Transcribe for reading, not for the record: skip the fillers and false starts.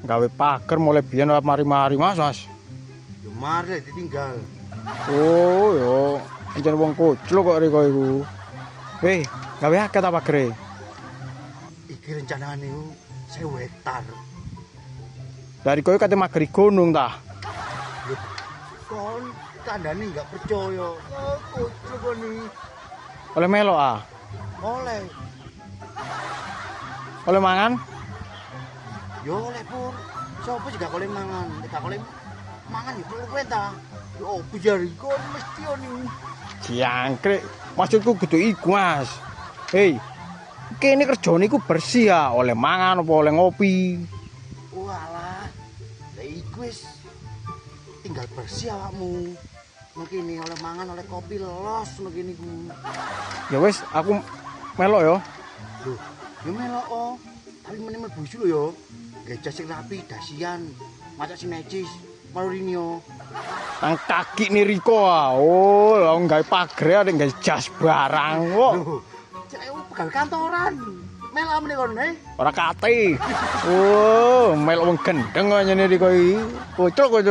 gawe pager mulai biyen mari-mari Mas. Yo mari ditinggal. Oh, yo. Anjen wong koclok kok riko iku. Weh, gawe akeh ta pagere? Iki rencanane 1000 hektar. Dari kowe kate mageri gunung ta? Loh, kon kandhane enggak percaya. Oh, koclok koni. Oleh melok ah. Oleh. Oleh mangan? Yo oleh pur. Sopo juga koleh mangan. Nek koleh mangan yo perlu ta. Yo biar kon mesti oni. Jangkrik. Maksudku kudu iku, Mas. Hei. Kene kerjane iku bersih ya, oleh mangan apa oleh ngopi. Walah. Lah iku wis tinggal bersih awakmu. Mungkin ini oleh mangan oleh kopi los mungkin iku. Ya wis, aku melok ya. Loh, yo melok oh. Tapi meneh mlebu isu lho yo. Gajah sing rapi, dasian, macak sing necis, malurinio. Nang kaki nih Riko ah. Oh, langsung gawe pager ada gawe jas barang kok. Loh, cek pegawai kantoran. Melok meneh kon Ora kate. Oh, melok wong gendeng kok nyene Riko iki. Kocok kok.